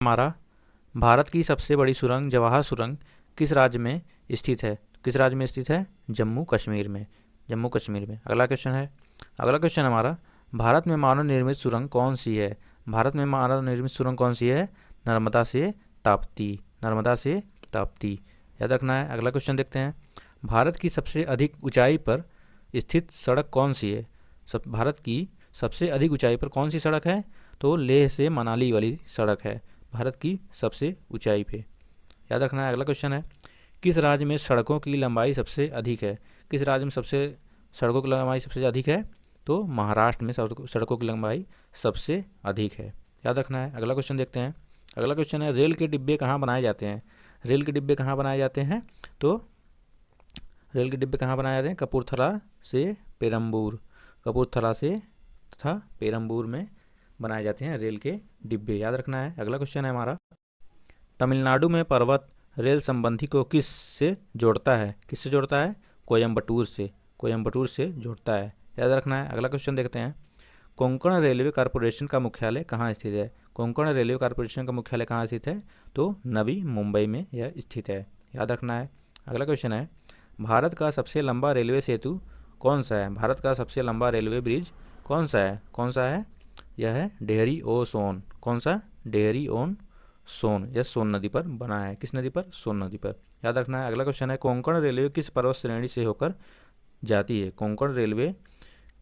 हमारा भारत की सबसे बड़ी सुरंग जवाहर सुरंग किस राज्य में स्थित है? किस राज्य में स्थित है? जम्मू कश्मीर में। जम्मू कश्मीर में। अगला क्वेश्चन हमारा, भारत में मानव निर्मित सुरंग कौन सी है? भारत में मानव निर्मित सुरंग कौन सी है? नर्मदा से ताप्ती। नर्मदा से ताप्ती, याद रखना है। अगला क्वेश्चन देखते हैं, भारत की सबसे अधिक ऊंचाई पर स्थित सड़क कौन सी है? भारत की सबसे अधिक ऊंचाई पर कौन सी सड़क है? तो लेह से मनाली वाली सड़क है भारत की सबसे ऊंचाई पे, याद रखना है। अगला क्वेश्चन है, किस राज्य में सड़कों की लंबाई सबसे अधिक है? किस राज्य में सड़कों की लंबाई सबसे अधिक है? तो महाराष्ट्र में सड़कों की लंबाई सबसे अधिक है, याद रखना है। अगला क्वेश्चन देखते हैं। अगला क्वेश्चन है, रेल के डिब्बे कहाँ बनाए जाते हैं? रेल के डिब्बे कहाँ बनाए जाते हैं? तो रेल के डिब्बे कहाँ बनाए जाते हैं? कपूरथला से पेरम्बूर। कपूरथला से तथा पेरम्बूर में बनाए जाते हैं रेल के डिब्बे, याद रखना है। अगला क्वेश्चन है हमारा, तमिलनाडु में पर्वत रेल संबंधी को किस से जोड़ता है? किससे जोड़ता है? कोयम्बटूर से। कोयम्बटूर से जोड़ता है, याद रखना है। अगला क्वेश्चन देखते हैं, कोंकण रेलवे कॉरपोरेशन का मुख्यालय कहाँ स्थित है? कोंकण रेलवे कॉरपोरेशन का मुख्यालय कहाँ स्थित है? तो नवी मुंबई में यह स्थित है, याद रखना है। अगला क्वेश्चन है, भारत का सबसे लंबा रेलवे सेतु कौन सा है? भारत का सबसे लंबा रेलवे ब्रिज कौन सा है? कौन सा है? यह है डेहरी ओ सोन। कौन सा? डेहरी ओन सोन। यह सोन नदी पर बना है। किस नदी पर? सोन नदी पर, याद रखना है। अगला क्वेश्चन है, कोंकण रेलवे किस पर्वत श्रेणी से होकर जाती है? कोंकण रेलवे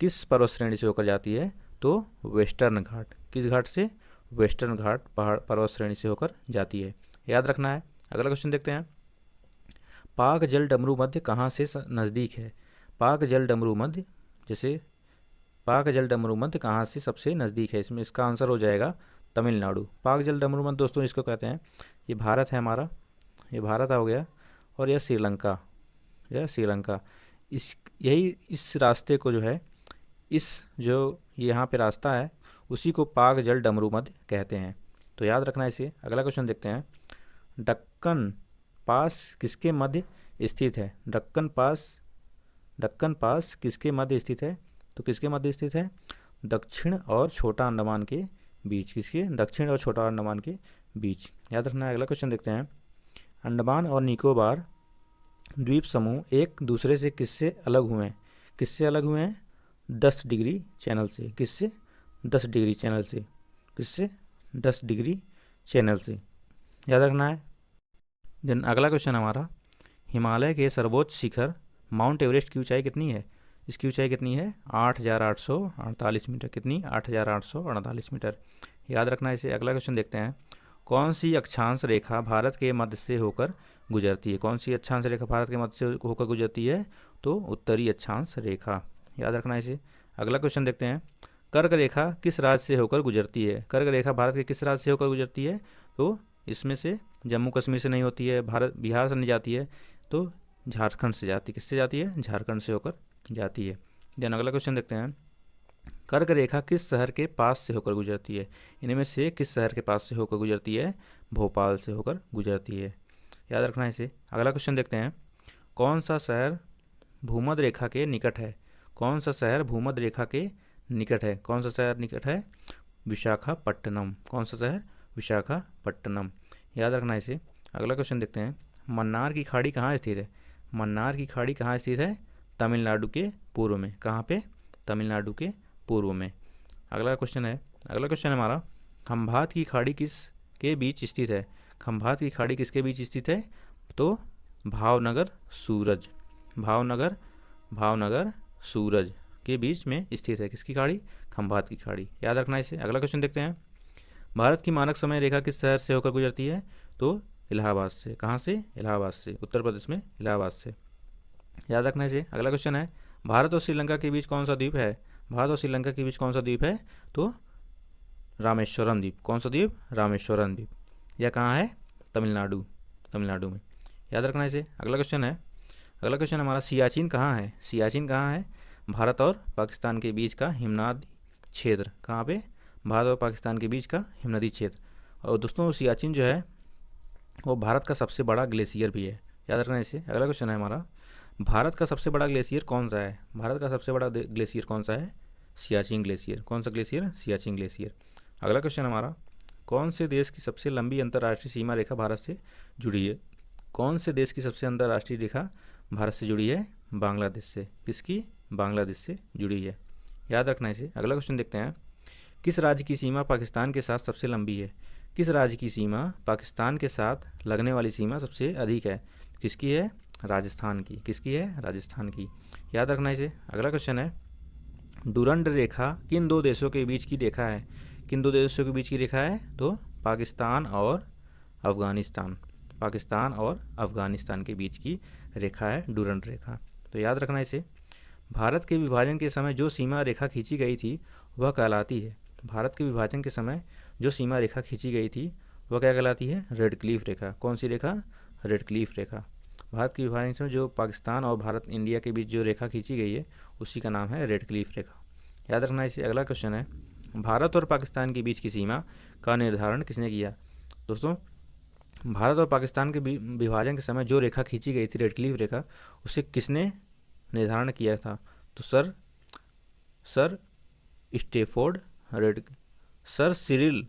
किस पर्वत श्रेणी से होकर जाती है? तो वेस्टर्न घाट। किस घाट से? वेस्टर्न घाट पहाड़ पर्वत श्रेणी से होकर जाती है, याद रखना है। अगला क्वेश्चन देखते हैं, पाक जल डमरू मध्य कहाँ से नज़दीक है? पाक जल डमरू मध्य, जैसे पाक जल डमरू मध्य कहाँ से सबसे नज़दीक है? इसमें इसका आंसर हो जाएगा तमिलनाडु। पाक जल डमरू मध्य दोस्तों इसको कहते हैं, ये भारत है हमारा, ये भारत हो गया, और यह श्रीलंका। यह श्रीलंका, इस यही इस रास्ते को जो है, इस जो यहाँ पे रास्ता है उसी को पाक जल डमरू मध्य कहते हैं, तो याद रखना इसे। अगला क्वेश्चन देखते हैं, दक्कन पास किसके मध्य स्थित है? दक्कन पास किसके मध्य स्थित है? तो किसके मध्य स्थित है? दक्षिण और छोटा अंडमान के बीच। किसके? दक्षिण और छोटा अंडमान के बीच, याद रखना है। अगला क्वेश्चन देखते हैं, अंडमान और निकोबार द्वीप समूह एक दूसरे से किससे अलग हुए हैं? किससे अलग हुए हैं? 10 डिग्री चैनल से। किससे? 10 डिग्री चैनल से। किससे? 10 डिग्री चैनल से, याद रखना है। देन अगला क्वेश्चन हमारा, हिमालय के सर्वोच्च शिखर माउंट एवरेस्ट की ऊंचाई कितनी है? इसकी ऊंचाई कितनी है? 8,848 मीटर। कितनी? 8,848 मीटर, याद रखना इसे। अगला क्वेश्चन देखते हैं, कौन सी अक्षांश रेखा भारत के मध्य से होकर गुजरती है? कौन सी अक्षांश रेखा भारत के मध्य से होकर गुजरती है? तो उत्तरी अक्षांश रेखा, याद रखना इसे। अगला क्वेश्चन देखते हैं, कर्क रेखा किस राज्य से होकर गुजरती है? कर्क रेखा भारत के किस राज्य से होकर गुजरती है? तो इसमें से जम्मू कश्मीर से नहीं होती है, भारत बिहार से नहीं जाती है, तो झारखंड से जाती है। किससे जाती है? झारखंड से होकर जाती है। देन अगला क्वेश्चन देखते हैं, कर्क रेखा किस शहर के पास से होकर गुजरती है? इनमें से किस शहर के पास से होकर गुजरती है? भोपाल से होकर गुजरती है, याद रखना है इसे। अगला क्वेश्चन देखते हैं, कौन सा शहर भूमध्य रेखा के निकट है? कौन सा शहर भूमध्य रेखा के निकट है? कौन सा शहर निकट है? विशाखापट्टनम। कौन सा शहर? विशाखापट्टनम, याद रखना है इसे। अगला क्वेश्चन देखते हैं, मन्नार की खाड़ी कहाँ स्थित है? मन्नार की खाड़ी कहाँ स्थित है? तमिलनाडु के पूर्व में। कहाँ पे? तमिलनाडु के पूर्व में। अगला क्वेश्चन है हमारा, खंभात की खाड़ी किस के बीच स्थित है? खंभात की खाड़ी किसके बीच स्थित है? तो भावनगर सूरज। भावनगर सूरज के बीच में स्थित है। किसकी खाड़ी? खंभात की खाड़ी, याद रखना इसे। अगला क्वेश्चन देखते हैं, भारत की मानक समय रेखा किस शहर से होकर गुजरती है? तो इलाहाबाद से। कहाँ से? इलाहाबाद से, उत्तर प्रदेश में इलाहाबाद से, याद रखना इसे। अगला क्वेश्चन है, भारत और श्रीलंका के बीच कौन सा द्वीप है? भारत और श्रीलंका के बीच कौन सा द्वीप है? तो रामेश्वरम द्वीप। कौन सा द्वीप? रामेश्वरम द्वीप। यह कहाँ है? तमिलनाडु में, याद रखना इसे। अगला क्वेश्चन हमारा, सियाचिन कहाँ है? सियाचिन कहाँ है? भारत और पाकिस्तान के बीच का हिमनदी क्षेत्र। कहाँ पे? भारत और पाकिस्तान के बीच का हिमनदी क्षेत्र। और दोस्तों सियाचिन जो है वो भारत का सबसे बड़ा ग्लेशियर भी है, याद रखना इसे। अगला क्वेश्चन है हमारा, भारत का सबसे बड़ा ग्लेशियर कौन सा है? भारत का सबसे बड़ा ग्लेशियर कौन सा है? सियाचिन ग्लेशियर। कौन सा ग्लेशियर? सियाचिन ग्लेशियर। अगला क्वेश्चन हमारा, कौन से देश की सबसे लंबी अंतर्राष्ट्रीय सीमा रेखा भारत से जुड़ी है? कौन से देश की सबसे अंतर्राष्ट्रीय रेखा भारत से जुड़ी है? बांग्लादेश से। किसकी? बांग्लादेश से जुड़ी है, याद रखना इसे। अगला क्वेश्चन देखते हैं, किस राज्य की सीमा पाकिस्तान के साथ सबसे लंबी है? किस राज्य की सीमा पाकिस्तान के साथ लगने वाली सीमा सबसे अधिक है? किसकी है? राजस्थान की। किसकी है? राजस्थान की, याद रखना इसे। अगला क्वेश्चन है, डुरंड रेखा किन दो देशों के बीच की रेखा है? किन दो देशों के बीच की रेखा है? तो पाकिस्तान और अफ़गानिस्तान। पाकिस्तान और अफ़गानिस्तान के बीच की रेखा है डुरंड रेखा, तो याद रखना इसे। भारत के विभाजन के समय जो सीमा रेखा खींची गई थी वह कहलाती है, भारत के विभाजन के समय जो सीमा रेखा खींची गई थी वह क्या कहलाती है? रेड क्लिफ रेखा। कौन सी रेखा? रेड क्लिफ रेखा। भारत के विभाजन के समय जो पाकिस्तान और भारत इंडिया के बीच जो रेखा खींची गई है उसी का नाम है रेड क्लिफ रेखा, याद रखना इसे। अगला क्वेश्चन है, भारत और पाकिस्तान के बीच की सीमा का निर्धारण किसने किया? दोस्तों, भारत और पाकिस्तान के विभाजन के समय जो रेखा खींची गई थी रेड क्लिफ रेखा, उसे किसने निर्धारण किया था? तो सर स्टेफोर्ड रेड सर सिरिल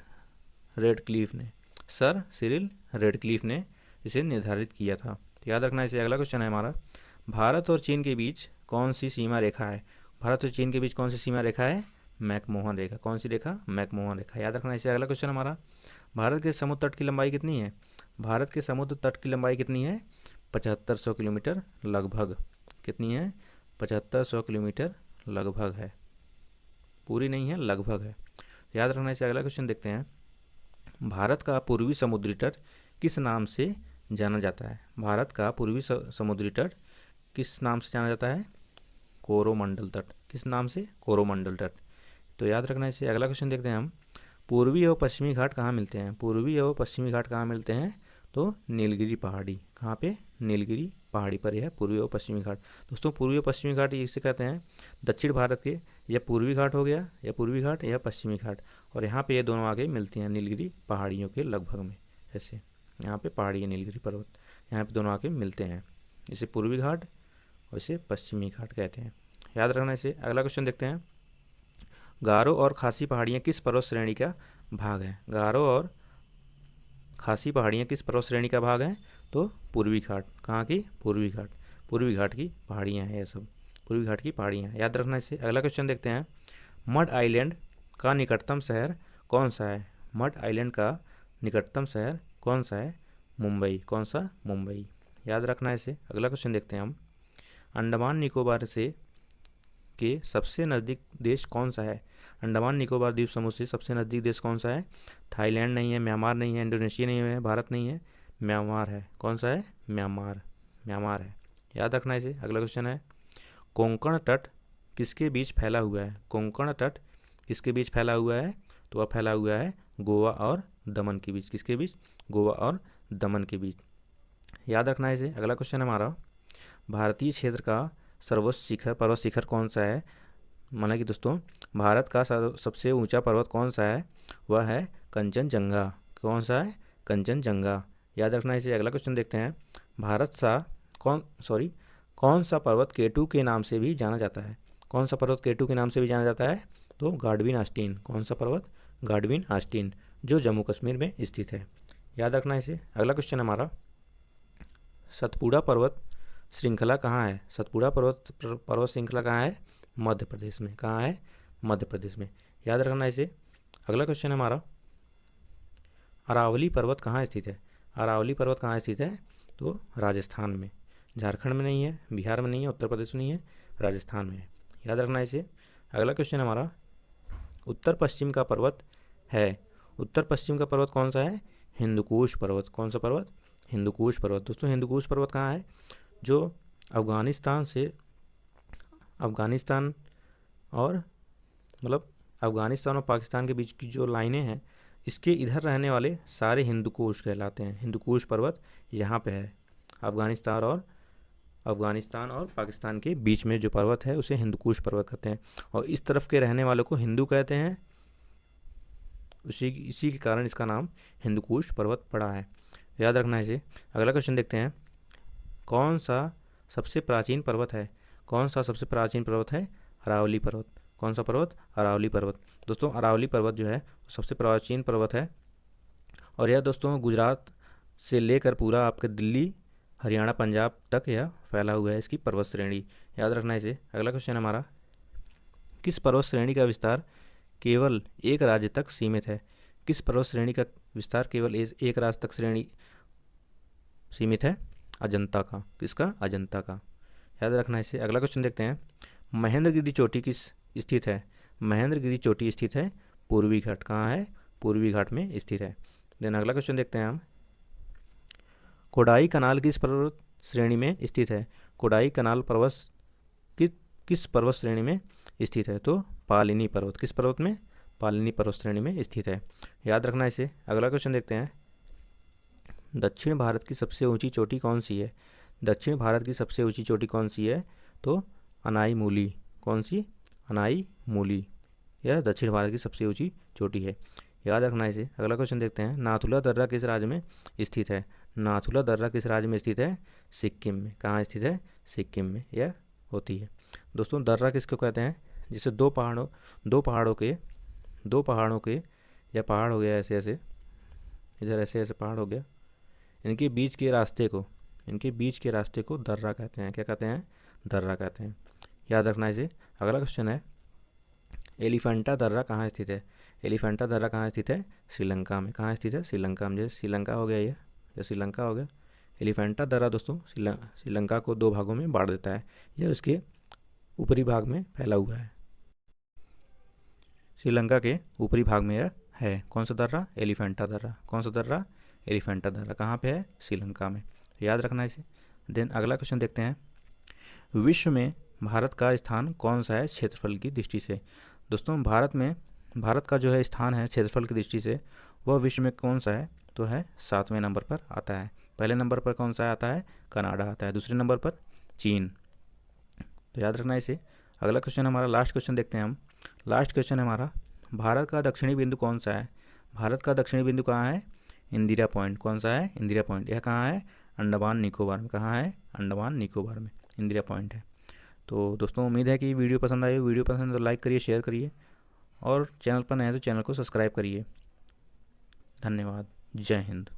रेडक्लिफ ने सर सिरिल रेडक्लिफ ने इसे निर्धारित किया था, तो याद रखना इसे। अगला क्वेश्चन है हमारा, भारत और चीन के बीच कौन सी सीमा रेखा है? भारत और चीन के बीच कौन सी सीमा रेखा है? मैकमोहन रेखा। कौन सी रेखा? मैकमोहन रेखा, याद रखना इसे। अगला क्वेश्चन हमारा, भारत के समुद्र तट की लंबाई कितनी है? भारत के समुद्र तट की लंबाई कितनी है? 7500 किलोमीटर लगभग। कितनी है? 7500 किलोमीटर लगभग है, पूरी नहीं है, लगभग है, याद रखना इसे। अगला क्वेश्चन देखते हैं, भारत का पूर्वी समुद्री तट किस नाम से जाना जाता है? भारत का पूर्वी समुद्री तट किस नाम से जाना जाता है? कोरोमंडल तट। किस नाम से? कोरोमंडल तट, तो याद रखना इसे। अगला क्वेश्चन देखते हैं हम, पूर्वी और पश्चिमी घाट कहाँ मिलते हैं? पूर्वी और पश्चिमी घाट कहाँ मिलते हैं? तो नीलगिरी पहाड़ी। कहाँ पे? नीलगिरी पहाड़ी पर यह पूर्वी और पश्चिमी घाट। दोस्तों, पूर्वी और पश्चिमी घाट इसे कहते हैं दक्षिण भारत के, यह पूर्वी घाट हो गया, यह पूर्वी घाट, यह पश्चिमी घाट, और यहाँ पे ये दोनों आगे मिलती हैं नीलगिरी पहाड़ियों के लगभग में। ऐसे यहाँ पे पहाड़ी है नीलगिरी पर्वत, यहाँ पे दोनों आगे मिलते हैं, इसे पूर्वी घाट और इसे पश्चिमी घाट कहते हैं, याद रखना इसे। अगला क्वेश्चन देखते हैं, गारो और खासी पहाड़ियाँ किस पर्वत श्रेणी का भाग है? गारो और खासी पहाड़ियाँ किस पर्वत श्रेणी का भाग है? तो पूर्वी घाट। कहाँ की? पूर्वी घाट। पूर्वी घाट की पहाड़ियाँ हैं ये सब, पूर्वी घाट की पहाड़ियाँ, याद रखना इसे। अगला क्वेश्चन देखते हैं, मड आइलैंड का निकटतम शहर कौन सा है? मड आइलैंड का निकटतम शहर कौन सा है? मुंबई। कौन सा? मुंबई, याद रखना इसे। अगला क्वेश्चन देखते हैं हम, अंडमान निकोबार से के सबसे नज़दीक देश कौन सा है? अंडमान निकोबार द्वीप समूह से सबसे नज़दीक देश कौन सा है? थाईलैंड नहीं है, म्यांमार नहीं है, इंडोनेशिया नहीं है, भारत नहीं है, म्यांमार है। कौन सा है? म्यांमार। म्यांमार है, याद रखना इसे। अगला क्वेश्चन है, कोंकण तट किसके बीच फैला हुआ है? कोंकण तट किसके बीच फैला हुआ है? तो वह फैला हुआ है गोवा और दमन के बीच। किसके बीच? गोवा और दमन के बीच, याद रखना इसे। अगला क्वेश्चन हमारा, भारतीय क्षेत्र का सर्वोच्च शिखर पर्वत शिखर कौन सा है? माना कि दोस्तों, भारत का सबसे ऊंचा पर्वत कौन सा है? वह है कंचनजंगा। कौन सा है? कंचनजंगा, याद रखना इसे। अगला क्वेश्चन देखते हैं, कौन सा पर्वत केटू के नाम से भी जाना जाता है? कौन सा पर्वत केटू के नाम से भी जाना जाता है? तो गाडविन आस्टीन। कौन सा पर्वत? गाडविन आस्टीन, जो जम्मू कश्मीर में स्थित है, याद रखना इसे। अगला क्वेश्चन हमारा, सतपुड़ा पर्वत श्रृंखला कहाँ है? सतपुड़ा पर्वत श्रृंखला कहाँ है? मध्य प्रदेश में। कहाँ है? मध्य प्रदेश में, याद रखना इसे। अगला क्वेश्चन हमारा, अरावली पर्वत कहाँ स्थित है? अरावली पर्वत कहाँ स्थित है? तो राजस्थान में। झारखंड में नहीं है, बिहार में नहीं है, उत्तर प्रदेश में नहीं है, राजस्थान में है, याद रखना इसे। अगला क्वेश्चन हमारा, उत्तर पश्चिम का पर्वत है, उत्तर पश्चिम का पर्वत कौन सा है? हिंदुकुश पर्वत। कौन सा पर्वत? हिंदुकुश पर्वत। दोस्तों, हिंदुकुश पर्वत कहाँ है? जो अफ़गानिस्तान और पाकिस्तान के बीच की जो लाइनें हैं, इसके इधर रहने वाले सारे हिंदुकुश कहलाते हैं। हिंदुकुश पर्वत यहाँ पे है, अफ़गानिस्तान और पाकिस्तान के बीच में जो पर्वत है उसे हिंदुकुश पर्वत कहते हैं, और इस तरफ के रहने वालों को हिंदू कहते हैं, इसी के कारण इसका नाम हिंदुकुश पर्वत पड़ा है, याद रखना है इसे। अगला क्वेश्चन देखते हैं, कौन सा सबसे प्राचीन पर्वत है? कौन सा सबसे प्राचीन पर्वत है? अरावली पर्वत। कौन सा पर्वत? अरावली पर्वत। दोस्तों, अरावली पर्वत जो है सबसे प्राचीन पर्वत है और यह दोस्तों गुजरात से लेकर पूरा आपके दिल्ली, हरियाणा, पंजाब तक यह फैला हुआ है, इसकी पर्वत श्रेणी। याद रखना इसे। अगला क्वेश्चन हमारा, किस पर्वत श्रेणी का विस्तार केवल एक राज्य तक सीमित है? किस पर्वत श्रेणी का विस्तार केवल एक राज्य तक श्रेणी सीमित है? अजंता का। किसका? अजंता का। याद रखना इसे। अगला क्वेश्चन देखते हैं, महेंद्रगिरी चोटी किस स्थित है? महेंद्रगिरी चोटी स्थित है पूर्वी घाट। कहाँ है? पूर्वी घाट में स्थित है। देन अगला क्वेश्चन देखते हैं हम, कोडाई कनाल किस पर्वत श्रेणी में स्थित है? कोडाई कनाल पर्वत किस पर्वत श्रेणी में स्थित है? तो पालिनी पर्वत। किस पर्वत में? पालिनी पर्वत श्रेणी में स्थित है। याद रखना इसे। अगला क्वेश्चन देखते हैं, दक्षिण भारत की सबसे ऊंची चोटी कौन सी है? दक्षिण भारत की सबसे ऊंची चोटी कौन सी है? तो अनाई मूली। कौन सी? अनाई मूली। यह दक्षिण भारत की सबसे ऊंची चोटी है। याद रखना इसे। अगला क्वेश्चन देखते हैं, नाथुला दर्रा किस राज्य में स्थित है? नाथुला दर्रा किस राज्य में स्थित है? सिक्किम में। कहाँ स्थित है? सिक्किम में यह होती है। दोस्तों दर्रा किसको कहते हैं? जिसे दो पहाड़ों के या पहाड़ हो गया ऐसे ऐसे, इधर ऐसे ऐसे पहाड़ हो गया, इनके बीच के रास्ते को दर्रा कहते हैं। क्या कहते हैं? दर्रा कहते हैं। याद रखना इसे। अगला क्वेश्चन है, एलिफेंटा दर्रा कहाँ स्थित है? एलिफेंटा दर्रा कहाँ स्थित है? श्रीलंका में। कहाँ स्थित है? श्रीलंका में। जैसे श्रीलंका हो गया ये श्रीलंका हो गया। एलिफेंटा दर्रा दोस्तों श्रीलंका को दो भागों में बांट देता है। यह उसके ऊपरी भाग में फैला हुआ है। श्रीलंका के ऊपरी भाग में यह है। कौन सा दर्रा? एलिफेंटा दर्रा। कौन सा दर्रा? एलिफेंटा दर्रा। कहाँ पे है? श्रीलंका में। याद रखना इसे। देन अगला क्वेश्चन देखते हैं, विश्व में भारत का स्थान कौन सा है क्षेत्रफल की दृष्टि से? दोस्तों भारत का जो है स्थान है क्षेत्रफल की दृष्टि से, वह विश्व में कौन सा है? तो है 7वें नंबर पर आता है। पहले नंबर पर कौन सा आता है? कनाडा आता है। दूसरे नंबर पर चीन। तो याद रखना इसे। अगला क्वेश्चन हमारा, लास्ट क्वेश्चन देखते हैं हम। लास्ट क्वेश्चन हमारा, भारत का दक्षिणी बिंदु कौन सा है? भारत का दक्षिणी बिंदु कहाँ है? इंदिरा पॉइंट। कौन सा है? इंदिरा पॉइंट। यह कहाँ है? अंडमान निकोबार में। कहाँ है? अंडमान निकोबार में इंदिरा पॉइंट है। तो दोस्तों उम्मीद है कि वीडियो पसंद आई। वीडियो पसंद है तो लाइक करिए, शेयर करिए, और चैनल पर नए हैं तो चैनल को सब्सक्राइब करिए। धन्यवाद। जय हिंद।